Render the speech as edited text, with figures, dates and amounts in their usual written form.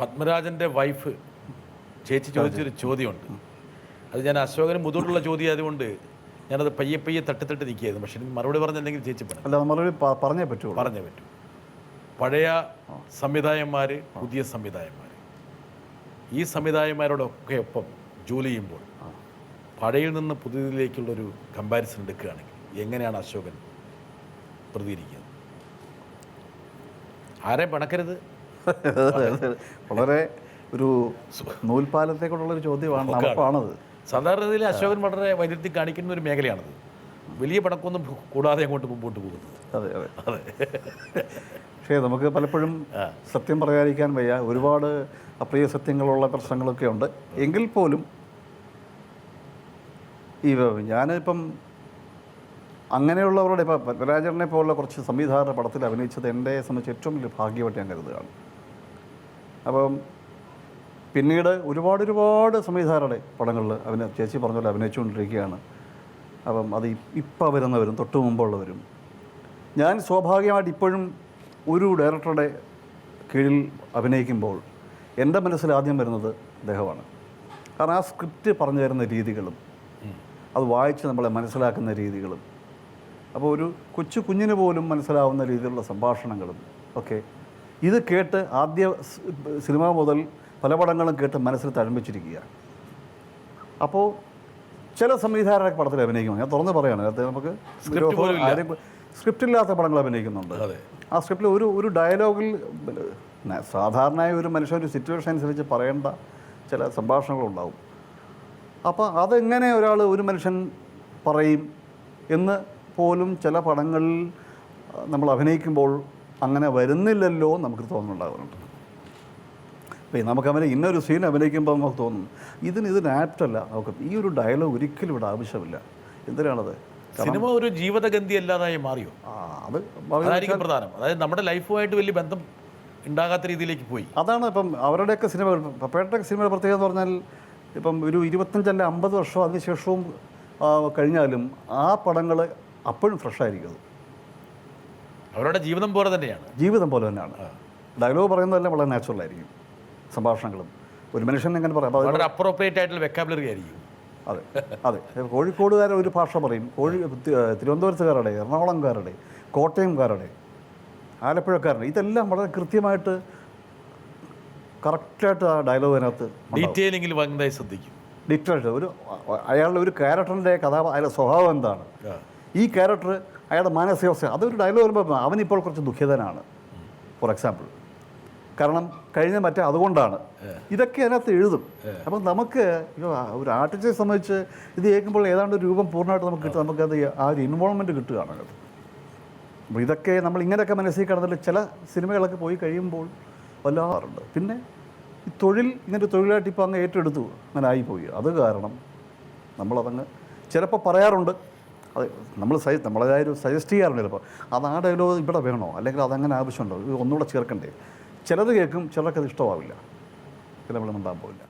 പത്മരാജൻ്റെ wife ചേച്ചി ചോദിച്ചൊരു ചോദ്യമുണ്ട്. അത് ഞാൻ അശോകന് മുതലുള്ള ചോദ്യം ആയതുകൊണ്ട് ഞാനത് പയ്യെ പയ്യെ തട്ടി നിൽക്കുകയായിരുന്നു. പക്ഷേ എനിക്ക് മറുപടി പറഞ്ഞില്ലെങ്കിൽ ചേച്ചി പറഞ്ഞു. അല്ല, മറുപടി പറഞ്ഞേ പറ്റൂ. പഴയ സംവിധായകന്മാർ, പുതിയ സംവിധായകന്മാർ, ഈ സംവിധായകന്മാരോടൊക്കെ ഒപ്പം ജോലി ചെയ്യുമ്പോൾ പഴയിൽ നിന്ന് പുതിയതിലേക്കുള്ളൊരു കമ്പാരിസൺ എടുക്കുകയാണെങ്കിൽ എങ്ങനെയാണ് അശോകൻ പ്രതികരിക്കുന്നത്? ആരെയും പണക്കരുത്. വളരെ ഒരു നൂൽപ്പാലത്തേക്കുള്ളൊരു ചോദ്യമാണ്, നമുക്കാണത്. സാധാരണ രീതിയിൽ അശോകൻ വളരെ വൈദ്യുതി കാണിക്കുന്ന ഒരു മേഖലയാണത്. വലിയ പണക്കൊന്നും കൂടാതെ അങ്ങോട്ട് മുമ്പോട്ട് പോകുന്നത്. അതെ അതെ അതെ. പക്ഷേ നമുക്ക് പലപ്പോഴും സത്യം പറയാതിരിക്കാൻ വയ്യ. ഒരുപാട് അപ്രിയ സത്യങ്ങളുള്ള പ്രശ്നങ്ങളൊക്കെ ഉണ്ട്. എങ്കിൽ പോലും ഞാനിപ്പം അങ്ങനെയുള്ളവരുടെ ഇപ്പം പത്മരാജനെ പോലുള്ള കുറച്ച് സംവിധായകരുടെ പടത്തിൽ അഭിനയിച്ചത് എൻ്റെ സംബന്ധിച്ച് ഏറ്റവും വലിയ ഭാഗ്യമായിട്ട് ഞാൻ കരുതുകയാണ്. അപ്പം പിന്നീട് ഒരുപാട് സംവിധായകരുടെ പടങ്ങളിൽ ചേച്ചി പറഞ്ഞ പോലെ അഭിനയിച്ചുകൊണ്ടിരിക്കുകയാണ്. അപ്പം അത് ഇപ്പം വരുന്നവരും തൊട്ട് മുമ്പുള്ളവരും. ഞാൻ സ്വാഭാവികമായിട്ട് ഇപ്പോഴും ഒരു ഡയറക്ടറുടെ കീഴിൽ അഭിനയിക്കുമ്പോൾ എൻ്റെ മനസ്സിൽ ആദ്യം വരുന്നത് അദ്ദേഹമാണ്. കാരണം ആ സ്ക്രിപ്റ്റ് പറഞ്ഞു തരുന്ന രീതികളും അത് വായിച്ച് നമ്മളെ മനസ്സിലാക്കുന്ന രീതികളും, അപ്പോൾ ഒരു കുഞ്ഞിന് പോലും മനസ്സിലാവുന്ന രീതിയിലുള്ള സംഭാഷണങ്ങളും ഒക്കെ ഇത് കേട്ട് ആദ്യ സിനിമ മുതൽ പല പടങ്ങളും കേട്ട് മനസ്സിൽ തഴമ്പിച്ചിരിക്കുക. അപ്പോൾ ചില സംവിധായകരുടെ പടത്തിൽ അഭിനയിക്കുമ്പോൾ ഞാൻ തുറന്ന് പറയുകയാണ്, അത് നമുക്ക് സ്ക്രിപ്റ്റില്ലാത്ത പടങ്ങൾ അഭിനയിക്കുന്നുണ്ട്. ആ സ്ക്രിപ്റ്റിൽ ഒരു ഡയലോഗിൽ സാധാരണയായ ഒരു മനുഷ്യ ഒരു സിറ്റുവേഷൻ അനുസരിച്ച് പറയേണ്ട ചില സംഭാഷണങ്ങളുണ്ടാവും. അപ്പോൾ അതെങ്ങനെ ഒരു മനുഷ്യൻ പറയും എന്ന് പോലും ചില പടങ്ങളിൽ നമ്മൾ അഭിനയിക്കുമ്പോൾ അങ്ങനെ വരുന്നില്ലല്ലോ നമുക്ക് തോന്നുന്നുണ്ടാകുന്നുണ്ട്. അപ്പോൾ നമുക്ക് ഇന്നൊരു സീൻ അഭിനയിക്കുമ്പോൾ നമുക്ക് തോന്നും ഇതിന് ആപ്റ്റല്ല, നമുക്ക് ഈ ഒരു ഡയലോഗ് ഒരിക്കലും ഇവിടെ ആവശ്യമില്ല. എന്തിനാണത്? സിനിമ ഒരു ജീവിതഗന്ധി അല്ലാതായി മാറിയോ? അതായിരിക്കും പ്രധാനം. അതായത് നമ്മുടെ ലൈഫുമായിട്ട് വലിയ ബന്ധം ഉണ്ടാകാത്ത രീതിയിലേക്ക് പോയി. അതാണ് ഇപ്പം അവരുടെയൊക്കെ സിനിമകൾ, പപ്പയുടെയൊക്കെ സിനിമയുടെ പ്രത്യേകത എന്ന് പറഞ്ഞാൽ ഇപ്പം ഒരു 25 അല്ല 50 വർഷം അതിനുശേഷവും കഴിഞ്ഞാലും ആ പടങ്ങൾ അപ്പോഴും ഫ്രഷായിരിക്കും. അവരുടെ ജീവിതം പോലെ തന്നെയാണ്. ഡയലോഗ് പറയുന്നതെല്ലാം വളരെ നാച്ചുറലായിരിക്കും. സംഭാഷണങ്ങളും ഒരു മനുഷ്യൻ എങ്ങനെ പറയാം, വളരെ അപ്രോപ്രിയേറ്റ് ആയിട്ടുള്ള വെക്കാബുലറി ആയിരിക്കും. അതെ അതെ. കോഴിക്കോടുകാരെ ഒരു ഭാഷ പറയും, തിരുവനന്തപുരത്തുകാരുടെ, എറണാകുളംകാരുടെ, കോട്ടയംകാരുടെ, ആലപ്പുഴക്കാരുടെ, ഇതെല്ലാം വളരെ കൃത്യമായിട്ട് കറക്റ്റായിട്ട് ആ ഡയലോഗ് അതിനകത്ത് ഡീറ്റെയിലിംഗിൽ വന്നതായി ശ്രദ്ധിക്കും. ഡീറ്റെയിൽഡ് അയാളുടെ ഒരു ക്യാരക്ടറിൻ്റെ അയാളുടെ സ്വഭാവം എന്താണ്, ഈ ക്യാരക്ടർ അയാളുടെ മാനസികാവസ്ഥ, അതൊരു ഡയലോഗ് വരുമ്പോൾ അവനിപ്പോൾ കുറച്ച് ദുഃഖിതനാണ് ഫോർ എക്സാമ്പിൾ, കാരണം കഴിഞ്ഞ അതുകൊണ്ടാണ്, ഇതൊക്കെ അതിനകത്ത് എഴുതും. അപ്പം നമുക്ക് ഒരു ആർട്ടിസ്റ്റിനെ സംബന്ധിച്ച് ഇത് കേൾക്കുമ്പോൾ ഏതാണ്ട് ഒരു രൂപം പൂർണ്ണമായിട്ട് നമുക്ക് കിട്ടും, നമുക്കത് ആ ഒരു ഇൻവോൾവ്മെൻറ്റ് കിട്ടുകയാണ് അത്. അപ്പോൾ ഇതൊക്കെ നമ്മൾ ഇങ്ങനെയൊക്കെ മനസ്സിൽ കിടന്നിട്ട് ചില സിനിമകളൊക്കെ പോയി കഴിയുമ്പോൾ വല്ലാറുണ്ട്. പിന്നെ ഈ ഇങ്ങനൊരു തൊഴിലായിട്ട് ഇപ്പോൾ അങ്ങ് ഏറ്റെടുത്തു, അങ്ങനെ ആയിപ്പോയി. അത് കാരണം നമ്മളതങ്ങ് ചിലപ്പോൾ പറയാറുണ്ട്, അത് നമ്മളതായ ഒരു സജസ്റ്റ് ചെയ്യാറുണ്ട്. ചിലപ്പോൾ അത് ആ ഡയലോഗ് ഇവിടെ വേണോ, അല്ലെങ്കിൽ അതങ്ങനെ ആവശ്യമുണ്ടോ, ഒന്നുകൂടെ ചേർക്കണ്ടേ. ചിലത് കേൾക്കും, ചിലർക്കത് ഇഷ്ടമാവില്ല, ചില നമ്മൾ ഉണ്ടാകാൻ പോവില്ല.